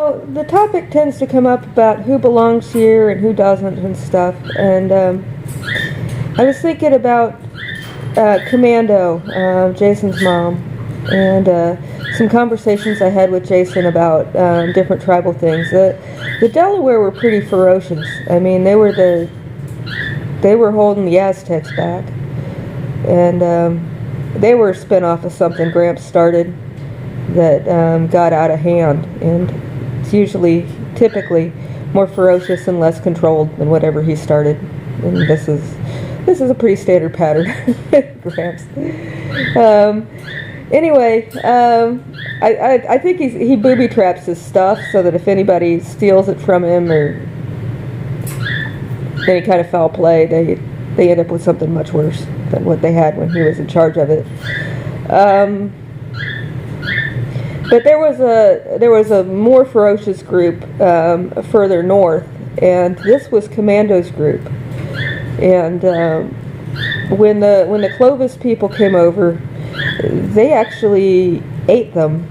Well, the topic tends to come up about who belongs here and who doesn't and stuff. And I was thinking about Commando, Jason's mom, and some conversations I had with Jason about different tribal things. The Delaware were pretty ferocious. I mean, they were holding the Aztecs back, and they were a spinoff of something Gramps started that got out of hand, and it's typically more ferocious and less controlled than whatever he started. And this is a pretty standard pattern, Gramps. Anyway, I think he booby traps his stuff so that if anybody steals it from him or any kind of foul play, they end up with something much worse than what they had when he was in charge of it. But there was a more ferocious group further north, and this was Commando's group. And when the Clovis people came over, they actually ate them,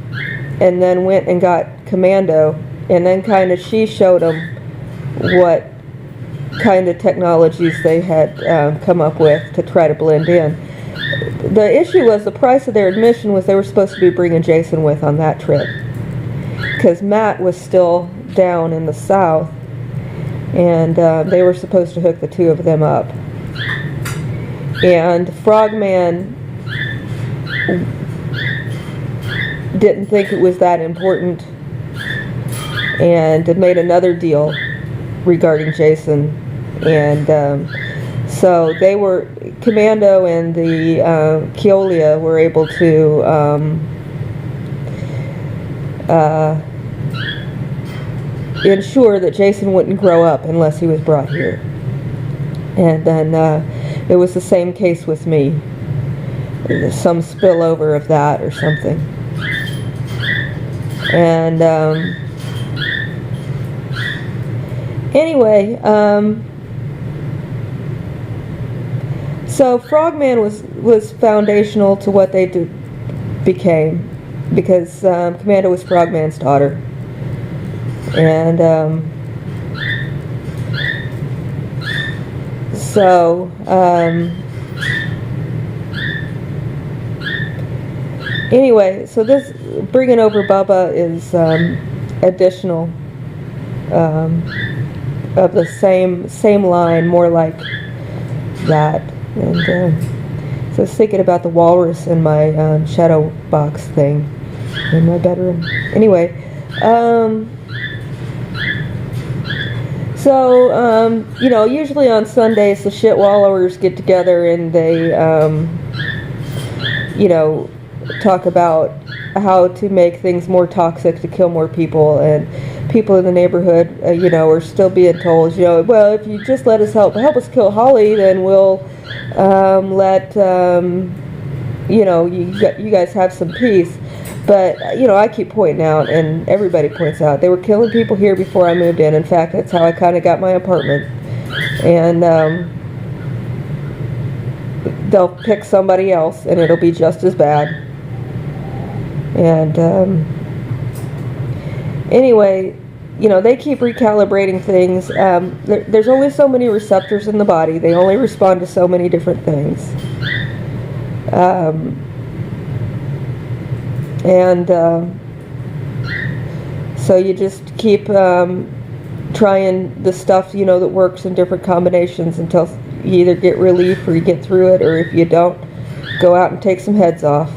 and then went and got Commando, and then she showed them what kind of technologies they had come up with to try to blend in. The issue was the price of their admission was they were supposed to be bringing Jason with on that trip, because Matt was still down in the south, and they were supposed to hook the two of them up. And Frogman didn't think it was that important and made another deal regarding Jason, and so they were, Commando and the Keolia were able to ensure that Jason wouldn't grow up unless he was brought here. And then it was the same case with me. There's some spillover of that or something. And anyway, so Frogman was foundational to what they became, because Commando was Frogman's daughter. And anyway, so this bringing over Bubba is additional of the same line, more like that. And so I was thinking about the walrus in my shadow box thing in my bedroom. Anyway, usually on Sundays the shit wallowers get together and they, talk about how to make things more toxic to kill more people, and people in the neighborhood, are still being told, well, if you just let us help us kill Holly, then we'll let you guys have some peace. But I keep pointing out, and everybody points out, they were killing people here before I moved in. In fact, that's how I kind of got my apartment. And they'll pick somebody else, and it'll be just as bad. And anyway, they keep recalibrating things. There's only so many receptors in the body. They only respond to so many different things. So you just keep trying the stuff, that works in different combinations until you either get relief or you get through it, or if you don't, go out and take some heads off.